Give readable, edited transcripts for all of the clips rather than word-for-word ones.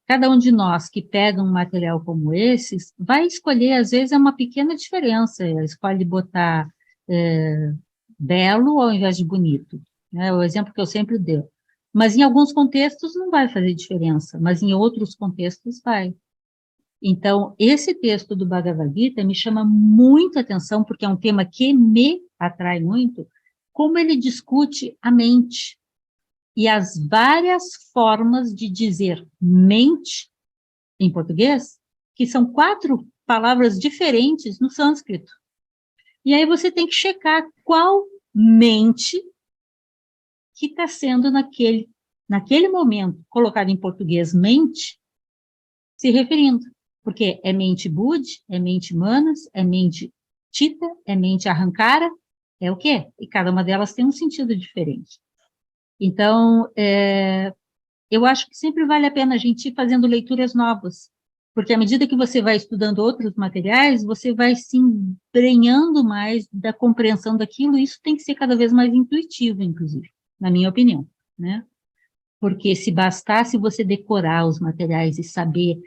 Cada um de nós que pega um material como esses, vai escolher, às vezes, é uma pequena diferença, escolhe botar belo ao invés de bonito, né? O exemplo que eu sempre dou. Mas em alguns contextos não vai fazer diferença, mas em outros contextos vai. Então, esse texto do Bhagavad Gita me chama muita atenção, porque é um tema que me atrai muito, como ele discute a mente e as várias formas de dizer mente em português, que são 4 palavras diferentes no sânscrito. E aí você tem que checar qual mente que está sendo naquele momento colocado em português mente, se referindo. Porque é mente Budi, é mente Manas, é mente Tita, é mente Arrancara, é o quê? E cada uma delas tem um sentido diferente. Então, eu acho que sempre vale a pena a gente ir fazendo leituras novas, porque à medida que você vai estudando outros materiais, você vai se embrenhando mais da compreensão daquilo, e isso tem que ser cada vez mais intuitivo, inclusive, na minha opinião, né? Porque se bastasse você decorar os materiais e saber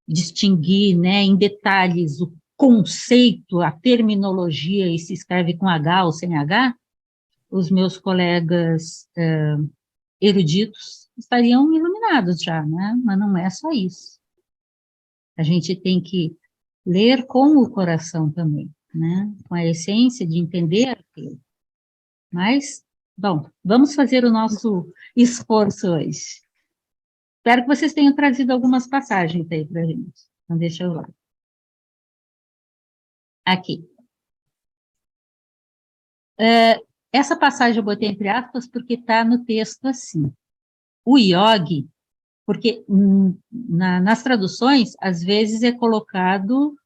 distinguir, né, em detalhes o conceito, a terminologia, e se escreve com H ou sem H, os meus colegas eruditos estariam iluminados já, né? Mas não é só isso. A gente tem que ler com o coração também, né? Com a essência de entender aquilo. Mas, bom, vamos fazer o nosso esforço hoje. Espero que vocês tenham trazido algumas passagens aí para a gente. Então, deixa eu lá. Aqui. Essa passagem eu botei entre aspas porque está no texto assim. O yogi, porque nas traduções, às vezes é colocado,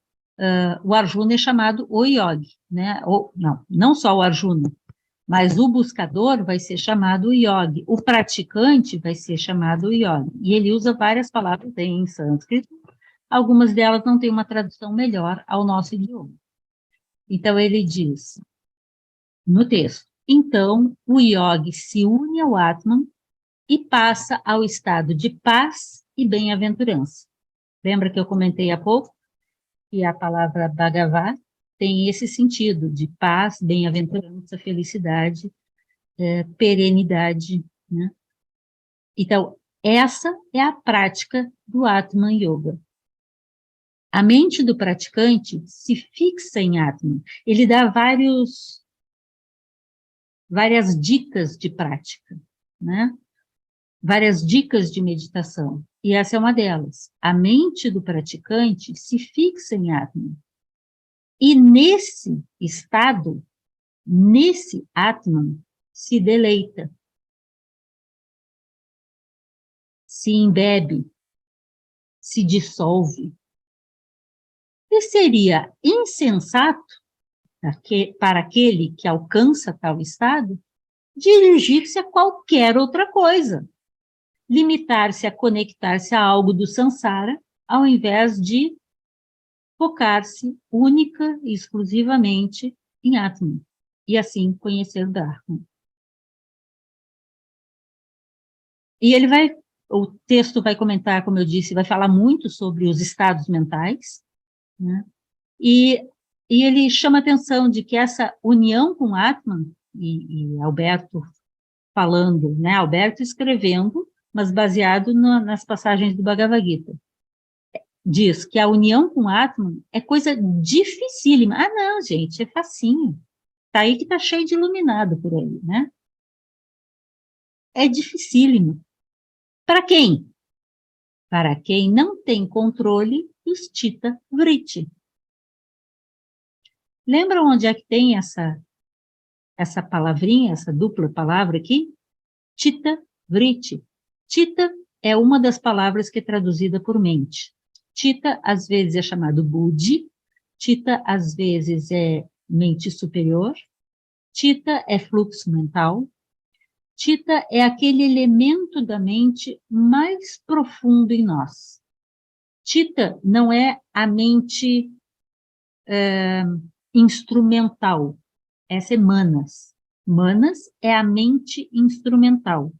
o Arjuna é chamado o yogi, né? Não só o Arjuna, mas o buscador vai ser chamado o yogi, o praticante vai ser chamado o yogi. E ele usa várias palavras em sânscrito, algumas delas não têm uma tradução melhor ao nosso idioma. Então, ele diz, no texto, então o yogi se une ao Atman e passa ao estado de paz e bem-aventurança. Lembra que eu comentei há pouco que a palavra Bhagavat tem esse sentido de paz, bem-aventurança, felicidade, perenidade, né? Então, essa é a prática do Atman Yoga. A mente do praticante se fixa em Atman. Ele dá várias dicas de prática, né? Várias dicas de meditação, e essa é uma delas. A mente do praticante se fixa em Atman. E nesse estado, nesse Atman, se deleita, se embebe, se dissolve. E seria insensato para aquele que alcança tal estado dirigir-se a qualquer outra coisa, limitar-se a conectar-se a algo do samsara, ao invés de focar-se única e exclusivamente em Atman, e assim conhecer o Dharma. E o texto vai comentar, como eu disse, vai falar muito sobre os estados mentais, né? E ele chama atenção de que essa união com Atman, e Alberto falando, né, Alberto escrevendo, mas baseado nas passagens do Bhagavad Gita, diz que a união com Atman é coisa dificílima. Ah, não, gente, é facinho. Tá aí que tá cheio de iluminado por aí, né? É dificílimo. Para quem? Para quem não tem controle dos Chitta Vritti. Lembra onde é que tem essa palavrinha, essa dupla palavra aqui? Chitta Vritti. Chitta é uma das palavras que é traduzida por mente. Chitta, às vezes, é chamado Budi. Chitta, às vezes, é mente superior. Chitta é fluxo mental. Chitta é aquele elemento da mente mais profundo em nós. Chitta não é a mente instrumental, essa é Manas. Manas é a mente instrumental.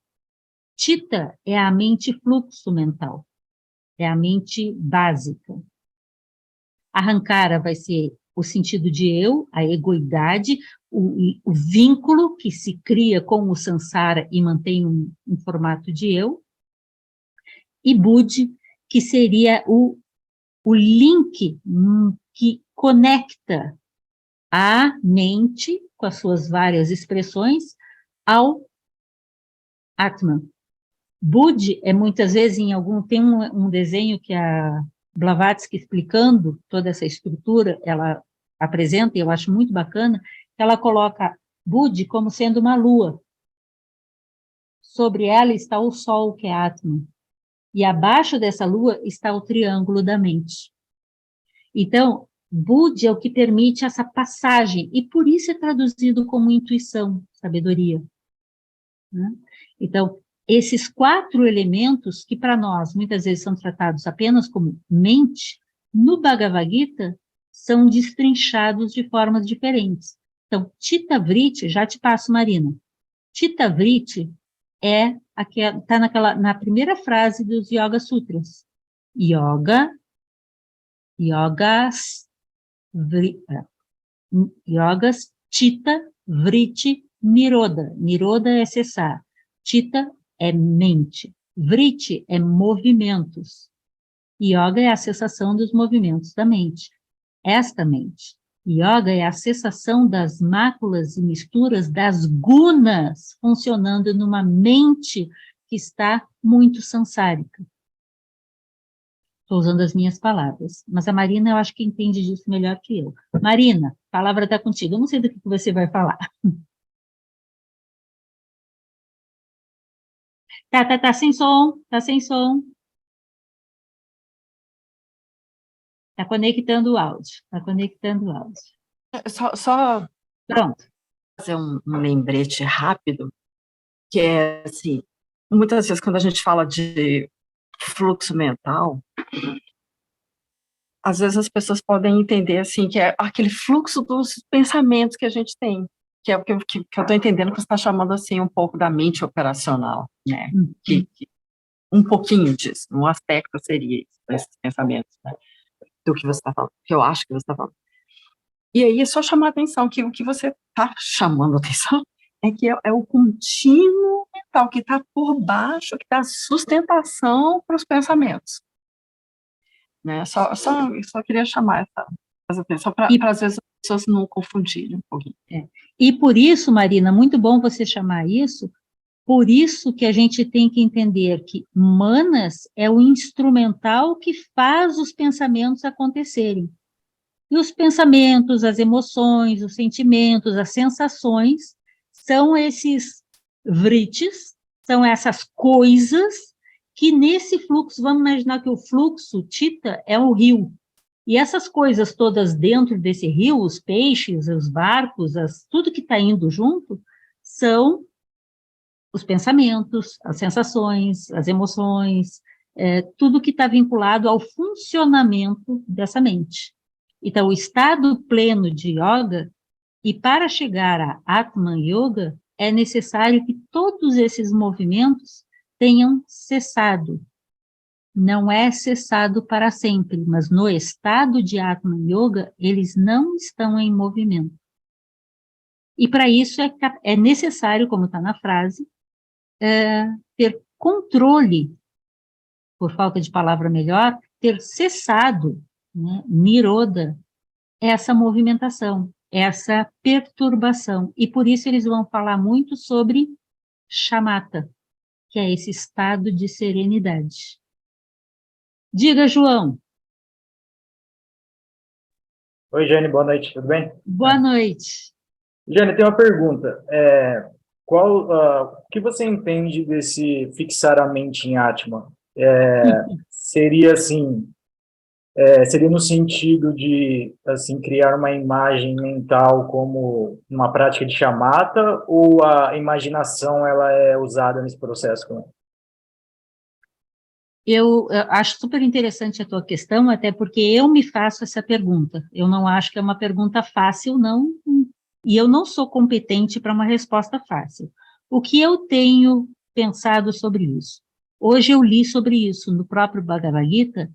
Chitta é a mente fluxo mental, é a mente básica. Ahankara vai ser o sentido de eu, a egoidade, o vínculo que se cria com o samsara e mantém um formato de eu. E Buddhi, que seria o link que conecta a mente, com as suas várias expressões, ao Atman. Buddhi é muitas vezes tem um desenho que a Blavatsky explicando toda essa estrutura, ela apresenta, e eu acho muito bacana, ela coloca Buddhi como sendo uma lua. Sobre ela está o sol, que é Atman. E abaixo dessa lua está o triângulo da mente. Então, Buddhi é o que permite essa passagem, e por isso é traduzido como intuição, sabedoria. Né? Então, esses 4 elementos, que para nós muitas vezes são tratados apenas como mente, no Bhagavad Gita são destrinchados de formas diferentes. Então, Chitta Vritti, já te passo, Marina. Chitta Vritti está na primeira frase dos Yoga Sutras. Yogas, Chitta, Vritti, Niroda. Niroda é cessar. Chitta é mente. Vritti é movimentos. Yoga é a cessação dos movimentos da mente. Esta mente. Yoga é a cessação das máculas e misturas das gunas funcionando numa mente que está muito sansárica. Estou usando as minhas palavras, mas a Marina eu acho que entende disso melhor que eu. Marina, a palavra está contigo, eu não sei do que você vai falar. Tá sem som, tá sem som. Tá conectando o áudio, tá conectando o áudio. Só Pronto. fazer um lembrete rápido, que é assim, muitas vezes quando a gente fala de fluxo mental, às vezes as pessoas podem entender assim, que é aquele fluxo dos pensamentos que a gente tem, que é o que eu estou entendendo que você está chamando assim um pouco da mente operacional, né? Um pouquinho disso, um aspecto seria isso, esses pensamentos, né? Do que você está falando, que eu acho que você está falando. E aí é só chamar a atenção que o que você está chamando a atenção é que é o contínuo mental que está por baixo, que dá sustentação para os pensamentos. Né? Só queria chamar essa atenção para às vezes as pessoas não confundirem um pouquinho. E por isso, Marina, muito bom você chamar isso, por isso que a gente tem que entender que Manas é o instrumental que faz os pensamentos acontecerem. E os pensamentos, as emoções, os sentimentos, as sensações, são esses vrittis, são essas coisas que nesse fluxo, vamos imaginar que o fluxo, Chitta, é um rio. E essas coisas todas dentro desse rio, os peixes, os barcos, tudo que está indo junto, são os pensamentos, as sensações, as emoções, tudo que está vinculado ao funcionamento dessa mente. Então, o estado pleno de yoga, e para chegar a Atman Yoga, é necessário que todos esses movimentos tenham cessado. Não é cessado para sempre, mas no estado de Atman Yoga, eles não estão em movimento. E para isso é necessário, como está na frase, ter controle, por falta de palavra melhor, ter cessado, né, Niroda, essa movimentação, essa perturbação. E por isso eles vão falar muito sobre shamatha, que é esse estado de serenidade. Diga, João. Oi, Jane, boa noite, tudo bem? Boa noite. Jane, tem uma pergunta. O que você entende desse fixar a mente em Atman? Seria assim, seria no sentido de assim criar uma imagem mental como uma prática de shamatha, ou a imaginação ela é usada nesse processo? Eu acho super interessante a tua questão, até porque eu me faço essa pergunta. Eu não acho que é uma pergunta fácil, não, e eu não sou competente para uma resposta fácil. O que eu tenho pensado sobre isso. Hoje eu li sobre isso no próprio Bhagavad Gita,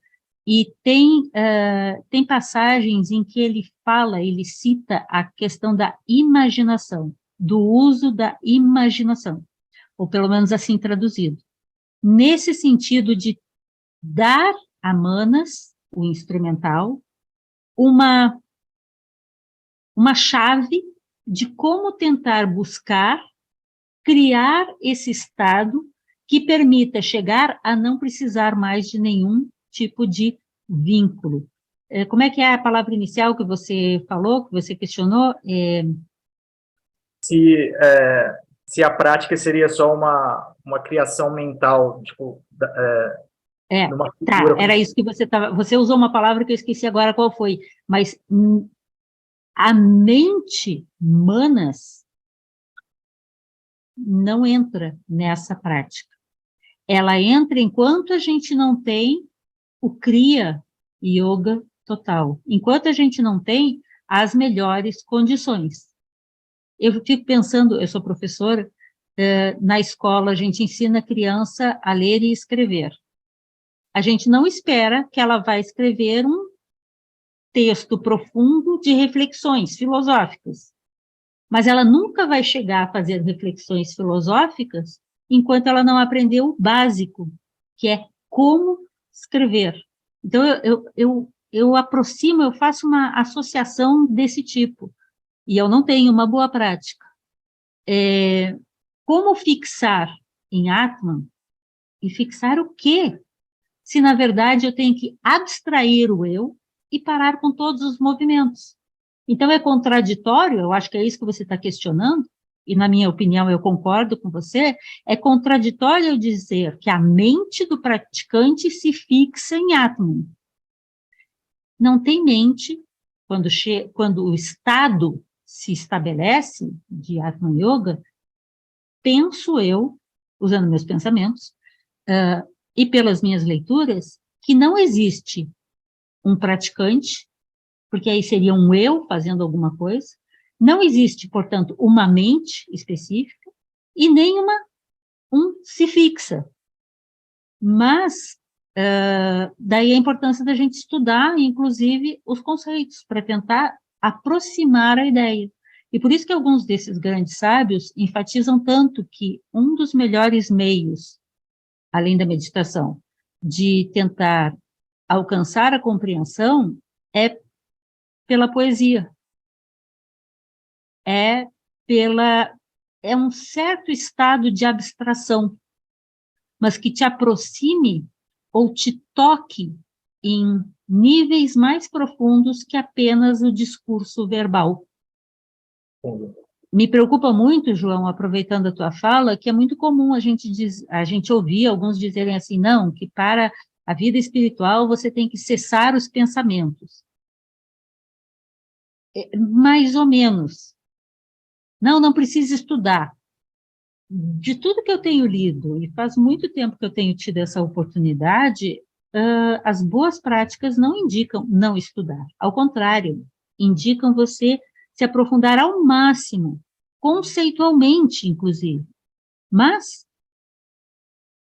e tem passagens em que ele cita a questão da imaginação, do uso da imaginação, ou pelo menos assim traduzido. Nesse sentido de dar a Manas, o instrumental, uma chave de como tentar buscar, criar esse estado que permita chegar a não precisar mais de nenhum tipo de vínculo. Como é que é a palavra inicial que você falou, que você questionou? Se a prática seria só uma criação mental, tipo, numa Tá, figura. era isso que você usou uma palavra que eu esqueci agora qual foi, mas a mente, Manas, não entra nessa prática. Ela entra enquanto a gente não tem o Kriya Yoga total, enquanto a gente não tem as melhores condições. Eu fico pensando, eu sou professora, na escola a gente ensina a criança a ler e escrever. A gente não espera que ela vai escrever um texto profundo de reflexões filosóficas, mas ela nunca vai chegar a fazer reflexões filosóficas enquanto ela não aprendeu o básico, que é como escrever. Então, eu aproximo, eu faço uma associação desse tipo, e eu não tenho uma boa prática. Como fixar em Atman, e fixar o quê? Se, na verdade, eu tenho que abstrair o eu e parar com todos os movimentos. Então, é contraditório, eu acho que é isso que você está questionando, e, na minha opinião, eu concordo com você, é contraditório eu dizer que a mente do praticante se fixa em Atman. Não tem mente, quando o estado se estabelece de Atman Yoga, penso eu, usando meus pensamentos, e pelas minhas leituras, que não existe um praticante, porque aí seria um eu fazendo alguma coisa, não existe, portanto, uma mente específica, e nem se fixa. Mas, daí a importância da gente estudar, inclusive, os conceitos, para tentar aproximar a ideia. E por isso que alguns desses grandes sábios enfatizam tanto que um dos melhores meios, além da meditação, de tentar alcançar a compreensão é pela poesia, é um certo estado de abstração, mas que te aproxime ou te toque em níveis mais profundos que apenas o discurso verbal. Me preocupa muito, João, aproveitando a tua fala, que é muito comum a gente ouvir alguns dizerem assim, não, que para a vida espiritual você tem que cessar os pensamentos. Mais ou menos. Não precisa estudar. De tudo que eu tenho lido, e faz muito tempo que eu tenho tido essa oportunidade, as boas práticas não indicam não estudar. Ao contrário, indicam você se aprofundar ao máximo, conceitualmente, inclusive. Mas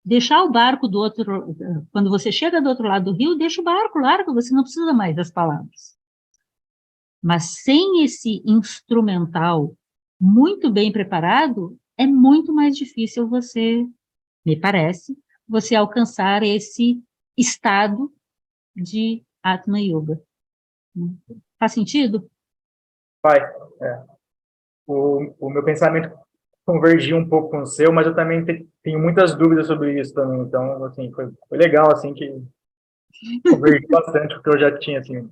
deixar o barco do outro, quando você chega do outro lado do rio, deixa o barco largo, você não precisa mais das palavras. Mas sem esse instrumental muito bem preparado, é muito mais difícil você, me parece, você alcançar esse estado de Atma Yoga. Faz sentido? Vai. O meu pensamento convergiu um pouco com o seu, mas eu também tenho muitas dúvidas sobre isso também. Então, assim, foi legal, assim, que convergiu bastante com o que eu já tinha, assim,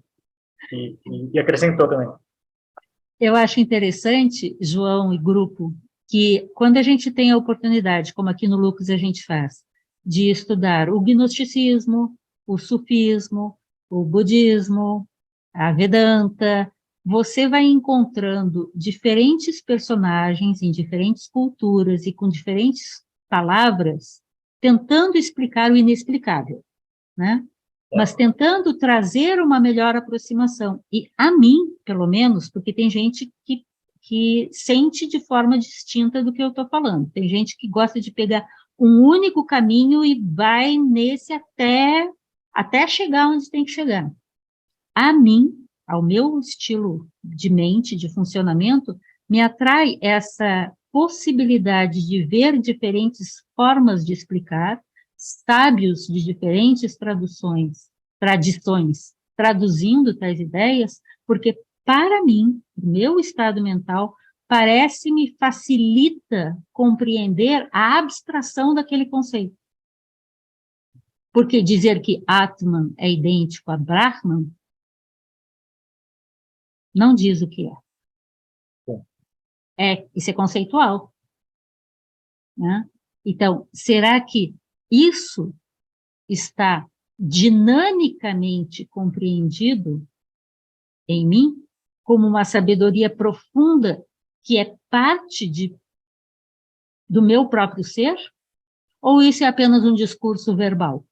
e acrescentou também. Eu acho interessante, João e grupo, que quando a gente tem a oportunidade, como aqui no Lucas a gente faz, de estudar o gnosticismo, o sufismo, o budismo, a Vedanta, você vai encontrando diferentes personagens em diferentes culturas e com diferentes palavras, tentando explicar o inexplicável, né? Mas tentando trazer uma melhor aproximação. E a mim, pelo menos, porque tem gente que sente de forma distinta do que eu estou falando. Tem gente que gosta de pegar um único caminho e vai nesse até chegar onde tem que chegar. A mim, ao meu estilo de mente, de funcionamento, me atrai essa possibilidade de ver diferentes formas de explicar, sábios de diferentes tradições, traduzindo tais ideias, porque, para mim, o meu estado mental parece-me facilita compreender a abstração daquele conceito. Porque dizer que Atman é idêntico a Brahman não diz o que é. Isso é conceitual. Né? Então, será que isso está dinamicamente compreendido em mim como uma sabedoria profunda que é parte do meu próprio ser? Ou isso é apenas um discurso verbal?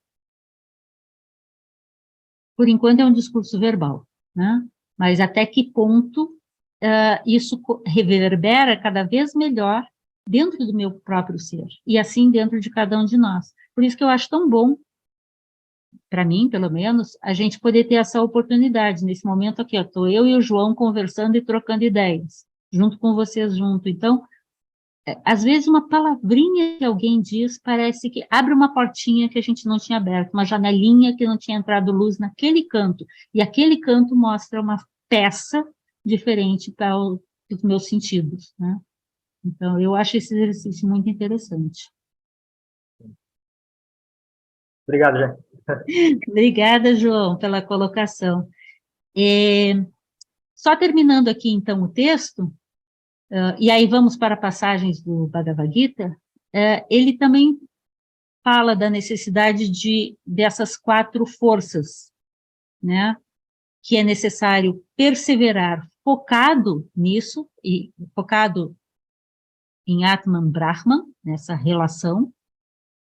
Por enquanto é um discurso verbal, né? Mas até que ponto isso reverbera cada vez melhor dentro do meu próprio ser, e assim dentro de cada um de nós. Por isso que eu acho tão bom, para mim, pelo menos, a gente poder ter essa oportunidade. Nesse momento aqui, estou eu e o João conversando e trocando ideias, junto com vocês junto. Então, às vezes uma palavrinha que alguém diz parece que abre uma portinha que a gente não tinha aberto, uma janelinha que não tinha entrado luz naquele canto, e aquele canto mostra uma peça diferente para os meus sentidos, né? Então, eu acho esse exercício muito interessante. Obrigado, Jé. Obrigada, João, pela colocação. Só terminando aqui, então, o texto, e aí vamos para passagens do Bhagavad Gita, ele também fala da necessidade dessas 4 forças, né? Que é necessário perseverar focado nisso, e focado em Atman Brahman, nessa relação,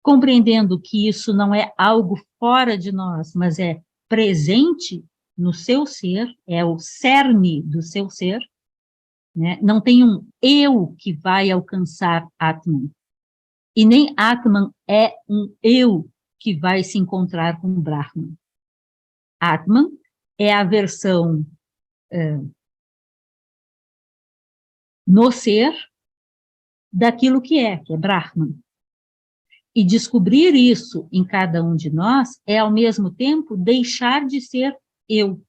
compreendendo que isso não é algo fora de nós, mas é presente no seu ser, é o cerne do seu ser, né? Não tem um eu que vai alcançar Atman, e nem Atman é um eu que vai se encontrar com Brahman. Atman é a versão no ser daquilo que é Brahman. E descobrir isso em cada um de nós é, ao mesmo tempo, deixar de ser eu,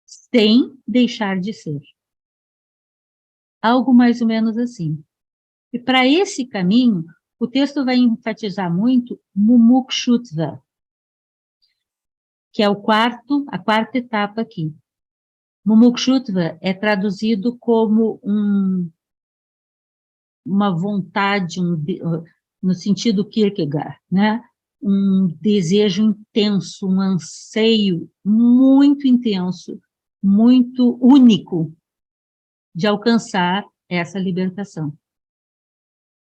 sem deixar de ser. Algo mais ou menos assim. E para esse caminho, o texto vai enfatizar muito Mumukshutva, que é a quarta etapa aqui. Mumukshutva é traduzido como uma vontade, no sentido Kierkegaard, né? Um desejo intenso, um anseio muito intenso, muito único de alcançar essa libertação.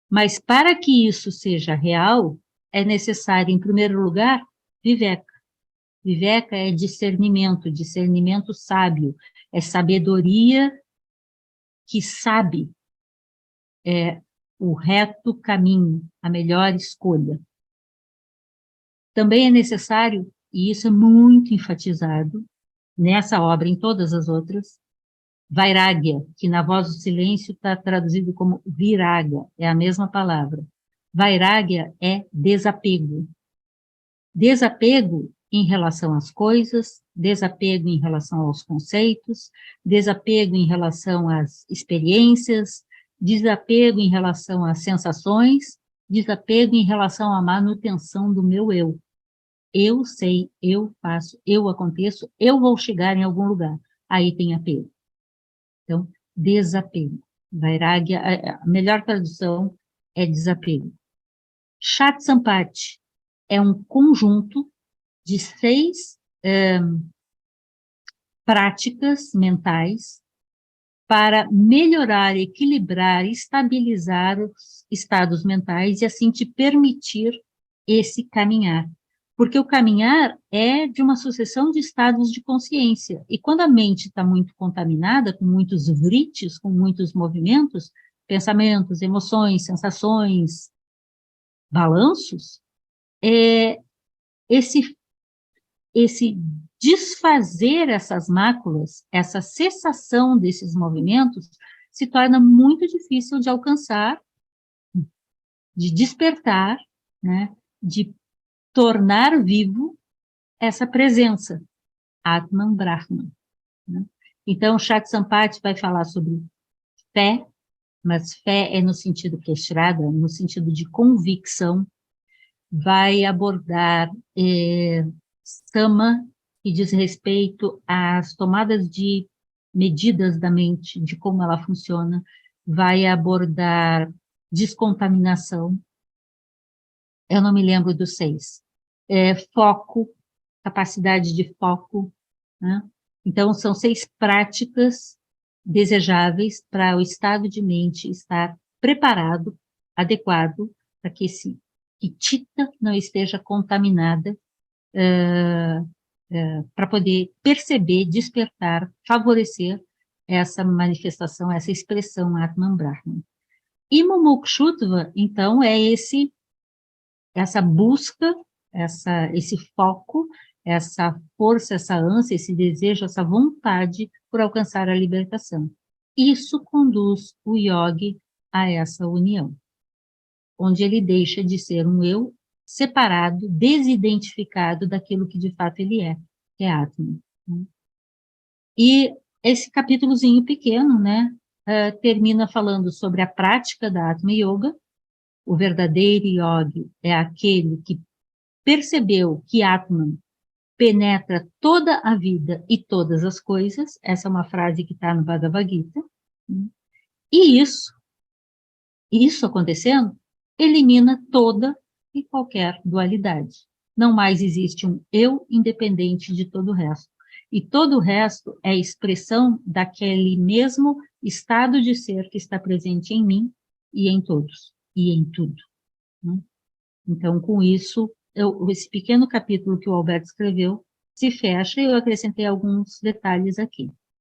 Mas para que isso seja real, é necessário, em primeiro lugar, Viveka. Viveka é discernimento, discernimento sábio, é sabedoria que sabe o reto caminho, a melhor escolha. Também é necessário, e isso é muito enfatizado nessa obra, em todas as outras, Vairagya, que na Voz do Silêncio está traduzido como viraga, é a mesma palavra. Vairagya é desapego. Desapego em relação às coisas, desapego em relação aos conceitos, desapego em relação às experiências, desapego em relação às sensações, desapego em relação à manutenção do meu eu. Eu sei, eu faço, eu aconteço, eu vou chegar em algum lugar. Aí tem apego. Então, desapego. Vairagya, a melhor tradução é desapego. Shat Sampati é um conjunto de 6 práticas mentais para melhorar, equilibrar, estabilizar os estados mentais e assim te permitir esse caminhar. Porque o caminhar é de uma sucessão de estados de consciência. E quando a mente está muito contaminada, com muitos vritis, com muitos movimentos, pensamentos, emoções, sensações, balanços, esse desfazer essas máculas, essa cessação desses movimentos, se torna muito difícil de alcançar, de despertar, né, de tornar vivo essa presença, Atman Brahman. Né? Então, Shakti Sampati vai falar sobre fé, mas fé é no sentido que é Shraddha, no sentido de convicção, vai abordar Sama, que diz respeito às tomadas de medidas da mente, de como ela funciona, vai abordar descontaminação, eu não me lembro dos 6, foco, capacidade de foco, né? Então, são 6 práticas desejáveis para o estado de mente estar preparado, adequado, para que que Chitta não esteja contaminada, para poder perceber, despertar, favorecer essa manifestação, essa expressão Atman Brahman. E Mumukshutva, então, é essa busca, esse foco, essa força, essa ânsia, esse desejo, essa vontade por alcançar a libertação. Isso conduz o yogi a essa união, onde ele deixa de ser um eu separado, desidentificado daquilo que de fato ele é, que é Atman. E esse capítulozinho pequeno, né, termina falando sobre a prática da Atma Yoga. O verdadeiro yogi é aquele que percebeu que Atman penetra toda a vida e todas as coisas. Essa é uma frase que está no Bhagavad Gita. E isso acontecendo, elimina toda e qualquer dualidade. Não mais existe um eu independente de todo o resto. E todo o resto é expressão daquele mesmo estado de ser que está presente em mim e em todos, e em tudo. Né? Então, com isso, esse pequeno capítulo que o Alberto escreveu se fecha, e eu acrescentei alguns detalhes aqui.